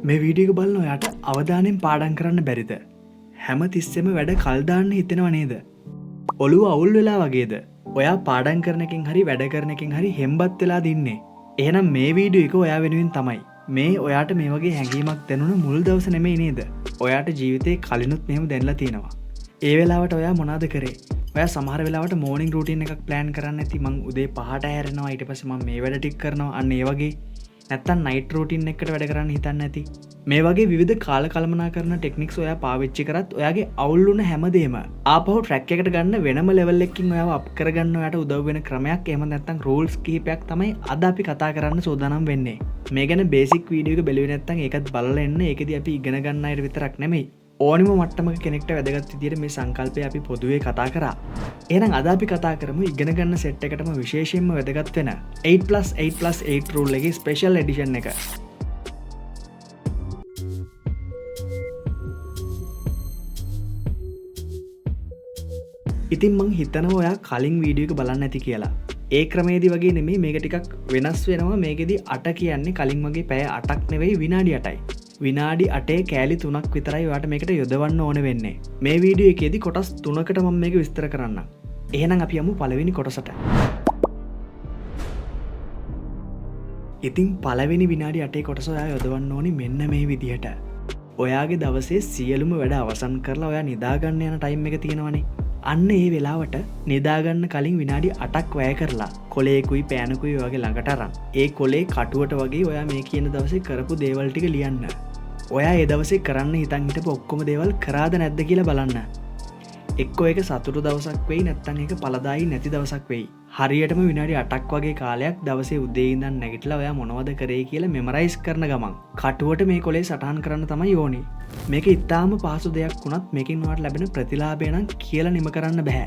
මේ වීඩියෝ එක බලන ඔයාට අවධානයෙන් පාඩම් කරන්න බැරිද? හැම තිස්සෙම වැඩ කල් දාන්න හිතෙනව නේද? ඔළුව අවුල් වෙලා වගේද? ඔයා පාඩම් කරන එකෙන් හරි වැඩ කරන එකෙන් හරි හෙම්බත් වෙලා දින්නේ. එහෙනම් මේ වීඩියෝ එක ඔයා වෙනුවෙන් තමයි. මේ ඔයාට මේ වගේ හැඟීමක් දැනුණ මුල් දවස නෙමෙයි නේද? ඔයාට ජීවිතේ කලිනුත් මෙහෙම දැනලා තියෙනවා. ඒ වෙලාවට ඔයා මොනවද කරේ? ඔයා සමහර වෙලාවට මෝර්නින් රූටින් එකක් ප්ලෑන් කරන්න ඇති. මං උදේ 5ට හැරෙනවා, ඊට පස්සේ මම මේ වැඩ ටික කරනවා. අන්න ඒ වගේ. නැත්තම් නයිට් රූටින් එකකට වැඩ කරන්න හිතන්නේ නැති. මේ වගේ විවිධ කාල කළමනාකරන ටෙක්නික්ස් ඔයා පාවිච්චි කරත් ඔයාගේ අවුල් වුණ හැමදේම ආපහු ට්‍රැක් එකට ගන්න වෙනම ලෙවල් එකකින් ඔයාව අප් කරගන්න ඔයාට උදව් වෙන ක්‍රමයක් එහෙම නැත්නම් රූල්ස් කිහිපයක් තමයි අද අපි කතා කරන්න සූදානම් වෙන්නේ. මේ ගැන බේසික් වීඩියෝ එක බැලුවේ නැත්නම් ඒකත් බලලා එන්න. ඒකෙදි අපි ඉගෙන ගන්න අයට විතරක් නෙමෙයි, ඕනිම මට්ටමක කෙනෙක්ට වැදගත් විදියට මේ සංකල්පය අපි පොදුවේ කතා කරා. එහෙනම් අද අපි කතා කරමු ඉගෙන ගන්න සෙට් එකටම විශේෂයෙන්ම වැදගත් වෙන 8+8+8 රූල් එකේ ස්පෙෂල් එඩිෂන් එක. ඉතින් මං හිතනවා ඔයා කලින් වීඩියෝ එක බලන්න ඇති කියලා. ඒ ක්‍රමේදී වගේ නෙමෙයි, මේක ටිකක් වෙනස් වෙනවා. මේකෙදි 8 කියන්නේ කලින් වගේ පැය 8ක් නෙවෙයි, විනාඩි 8යි. විනාඩි 8 කෑලි 3ක් විතරයි ඔයාට මේකට යොදවන්න ඕන වෙන්නේ. මේ වීඩියෝ එකේදී කොටස් 3කට මම මේක විස්තර කරන්නම්. එහෙනම් අපි යමු පළවෙනි කොටසට. ඉතින් පළවෙනි විනාඩි 8 කොටස ඔයා යොදවන්න ඕනි මෙන්න මේ විදිහට. ඔයාගේ දවසේ සියලුම වැඩ අවසන් කරලා ඔයා නිදාගන්න යන ටයිම් එක තියෙනවනේ. අන්න ඒ වෙලාවට නිදාගන්න කලින් විනාඩි 8ක් වැය කරලා කොලේකුයි පෑනකුයි ඔයාගේ ළඟට අරන් ඒ කොලේ කටුවට වගේ ඔයා මේ කියන දවසේ කරපු දේවල් ටික ලියන්න. ඔයා ඒ දවසේ කරන්න හිතන් හිටපු ඔක්කොම දේවල් කරාද නැද්ද කියලා බලන්න. එක්කෝ ඒක සතුටු දවසක් වෙයි, නැත්නම් ඒක පළදායි නැති දවසක් වෙයි. හරියටම විනාඩි 8ක් වගේ කාලයක් දවසේ උදේ ඉඳන් නැගිටලා ඔයා මොනවද කරේ කියලා මෙමරයිස් කරන ගමන් කටුවට මේ කොලේ සටහන් කරන්න තමයි ඕනේ. මේක ඉතාම පහසු දෙයක් වුණත් මේකෙන් ඔයාලට ලැබෙන ප්‍රතිලාභය නම් කියලා නිම කරන්න බෑ.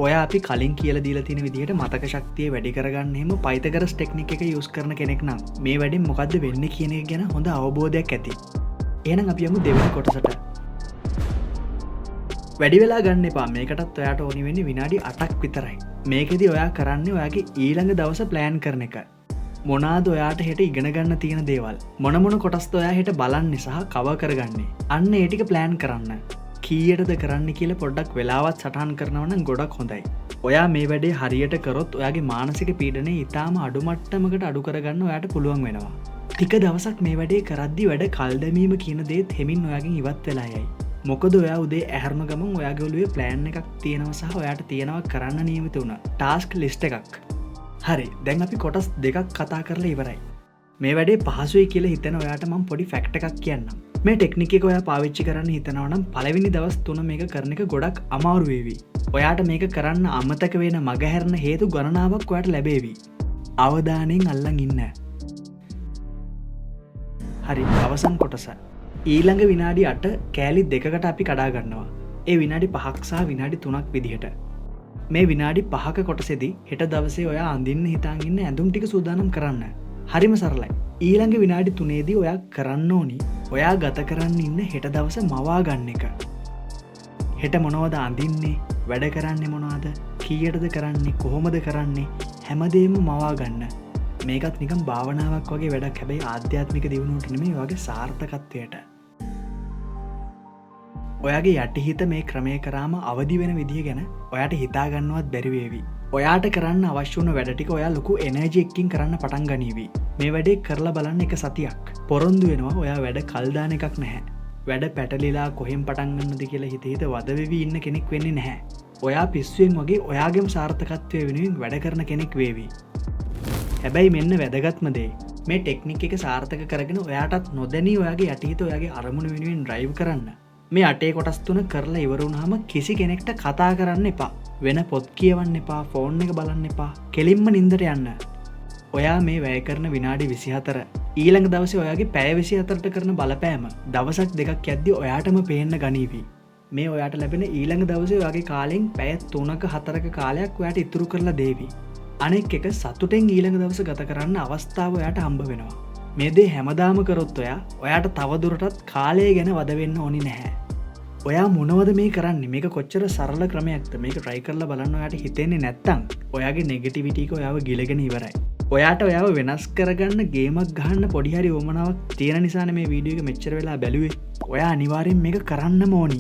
ඔයා අපි කලින් කියලා දීලා තියෙන විදිහට මතක ශක්තිය වැඩි කරගන්න එහෙම පයිතගරස් ටෙක්නික් එක යූස් කරන කෙනෙක් නම් මේ වැඩෙන් මොකද්ද වෙන්නේ කියන එක ගැන හොඳ අවබෝධයක් ඇති. එහෙනම් අපි යමු දෙවෙනි කොටසට. වැඩි වෙලා ගන්න එපා. මේකටත් ඔයාට ඕනි වෙන්නේ විනාඩි 8ක් විතරයි. මේකෙදි ඔයා කරන්නේ ඔයාගේ ඊළඟ දවස ප්ලෑන් කරන එක. මොනවාද ඔයාට හෙට ඉගෙන ගන්න තියෙන දේවල්, මොන මොන කොටස්ද ඔයා හෙට බලන්නේ සහ කවර් කරගන්නේ, අන්න ඒ ටික ප්ලෑන් කරන්න. කීයටද කරන්න කියලා පොඩ්ඩක් වෙලාවත් සටහන් කරනවා නම් ගොඩක් හොඳයි. ඔයා මේ වැඩේ හරියට කරොත් ඔයාගේ මානසික පීඩනය ඊටාම අඩු මට්ටමකට අඩු කරගන්න ඔයාට පුළුවන් වෙනවා. ටික දවසක් මේ වැඩේ කරද්දි වැඩ කල් දැමීම කියන දේත් හෙමින් ඔයාගෙන් ඉවත් වෙලා යයි. මොකද ඔයා උදේ ඇහැරුණ ගමන් ඔයාගේ ඔළුවේ ප්ලෑන් එකක් තියෙනවා සහ ඔයාට තියෙනවා කරන්න නියමිත වුණ ටාස්ක් ලිස්ට් එකක්. හරි, දැන් අපි කොටස් දෙකක් කතා කරලා ඉවරයි. මේ වැඩේ පහසුයි කියලා හිතන ඔයාට මම පොඩි ෆැක්ට් එකක් කියන්නම්. මේ ටෙක්නික් එක ඔයා පාවිච්චි කරන්න හිතනවා නම් පළවෙනි දවස් 3 මේක කරන එක ගොඩක් අමාරු වේවි. ඔයාට මේක කරන්න අමතක වෙන මගහැරන හේතු ගණනාවක් ඔයාට ලැබේවි. අවධානයෙන් අල්ලන් ඉන්න. හරි, අවසන් කොටස. ඊළඟ විනාඩි 8 කෑලි දෙකකට අපි කඩා ගන්නවා. ඒ විනාඩි 5ක් සහ විනාඩි 3ක් විදිහට. මේ විනාඩි 5ක කොටසේදී හෙට දවසේ ඔයා අඳින්න හිතාන් ඉන්න ඇඳුම් ටික සූදානම් කරන්න. හරිම සරලයි. ඊළඟ විනාඩි 3ේදී ඔයා කරන්න ඕනි ඔයා ගත කරන්න ඉන්න හෙට දවස මවා ගන්න එක. හෙට මොනවද අඳින්නේ, වැඩ කරන්නේ මොනවද, කීයටද කරන්නේ, කොහොමද කරන්නේ, හැමදේම මවා ගන්න. මේකත් නිකන් භාවනාවක් වගේ වැඩක්. හැබැයි ආධ්‍යාත්මික දියුණුවට නෙමෙයි, ඔයාගේ සාර්ථකත්වයට. ඔයාගේ යටිහිත මේ ක්‍රමය කරාම අවදි වෙන විදිය ගැන ඔයාට හිතා ගන්නවත් බැරි වේවි. ඔයාට කරන්න අවශ්‍ය වුණ වැඩ ටික ඔයා ලොකු එනර්ජි එකකින් කරන්න පටන් ගනීවි. මේ වැඩේ කරලා බලන්න එක සතියක්. පොරොන්දු වෙනවා ඔයා වැඩ කල් දාන එකක් නැහැ. වැඩ පැටලිලා කොහෙන් පටන් ගන්නද කියලා හිත වද වෙවි ඉන්න කෙනෙක් වෙන්නේ නැහැ. ඔයා පිස්සුවෙන් වගේ ඔයාගේම සාර්ථකත්වය වෙනුවෙන් වැඩ කරන කෙනෙක් වේවි. හැබැයි මෙන්න වැදගත්ම දේ, මේ ටෙක්නික් එක සාර්ථක කරගෙන ඔයාටත් නොදැනී ඔයාගේ යටිහිත ඔයාගේ අරමුණ වෙනුවෙන් ඩ්‍රයිව් කරන්න. මේ 8 කොටස් 3 කරලා ඉවර වුණාම කිසි කෙනෙක්ට කතා කරන්න එපා. වෙන පොත් කියවන්න එපා, ෆෝන් එක බලන්න එපා. කෙලින්ම නින්දට යන්න. ඔයා මේ වැය කරන විනාඩි 24 ඊළඟ දවසේ ඔයාගේ පැය 24ට කරන බලපෑම දවසක් දෙකක් යද්දි ඔයාටම පේන්න ගනීවි. මේ ඔයාට ලැබෙන ඊළඟ දවසේ ඔයාගේ කාලෙන් පැය 3ක 4ක කාලයක් ඔයාට ඉතුරු කරලා දේවි. අනෙක් එක සතුටෙන් ඊළඟ දවස ගත කරන්න අවස්ථාව ඔයාට හම්බ වෙනවා. මේ දේ හැමදාම කරොත් ඔයාට තවදුරටත් කාලය ගැන වද වෙන්න ඕනි නැහැ. ඔයා මොනවද මේ කරන්නේ? මේක කොච්චර සරල ක්‍රමයක්ද? මේක try කරලා බලන්න ඔයාට හිතෙන්නේ නැත්නම් ඔයාගේ නෙගටිවිටි එක ඔයාව ගිලගෙන ඉවරයි. ඔයාට ඔයාව වෙනස් කරගන්න ගේමක් ගහන්න පොඩිහරි ඕමනාවක් තියෙන නිසාන මේ වීඩියෝ එක මෙච්චර වෙලා බැලුවේ. ඔයා අනිවාර්යෙන් මේක කරන්න ඕනි.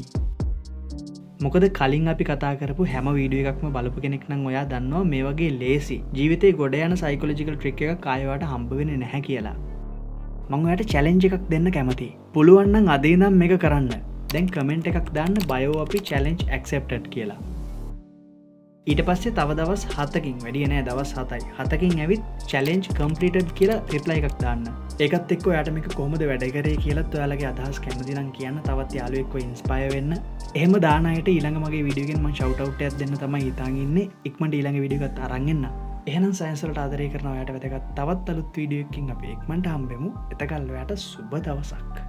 මොකද කලින් අපි කතා කරපු හැම වීඩියෝ එකක්ම බලපු කෙනෙක් නම් ඔයා දන්නවා මේ වගේ ලේසි ජීවිතේ ගොඩ යන සයිකොලොජිකල් ට්‍රික් එකක් කායවට හම්බ වෙන්නේ නැහැ කියලා. මම ඔයාට චැලෙන්ජ් එකක් දෙන්න කැමතියි. පුළුවන් නම් අද ඉඳන් මේක කරන්න. දැන් කමෙන්ට් එකක් දාන්න bio අපි challenge accepted කියලා. ඊට පස්සේ තව දවස් 7කින් වැඩිය නෑ දවස් 7යි. 7කින් ඇවිත් challenge completed කියලා reply එකක් දාන්න. ඒකත් එක්ක ඔයාට මේක කොහොමද වැඩ කරේ කියලාත් ඔයාලගේ අදහස් කැමති නම් කියන්න. තවත් යාළුවෙක්ව inspire වෙන්න. එහෙම දාන අයට ඊළඟ මගේ වීඩියෝ එකෙන් මම shout out එකක් දෙන්න තමයි හිතාගෙන ඉන්නේ. ඉක්මනට ඊළඟ වීඩියෝ එකත් අරන් එන්න. එහෙනම් සයන්ස් වලට ආදරය කරන ඔයාට වැදගත් තවත් අලුත් වීඩියෝ එකකින් අපි ඉක්මනට හම්බෙමු. එතකල් ඔයාට සුබ දවසක්.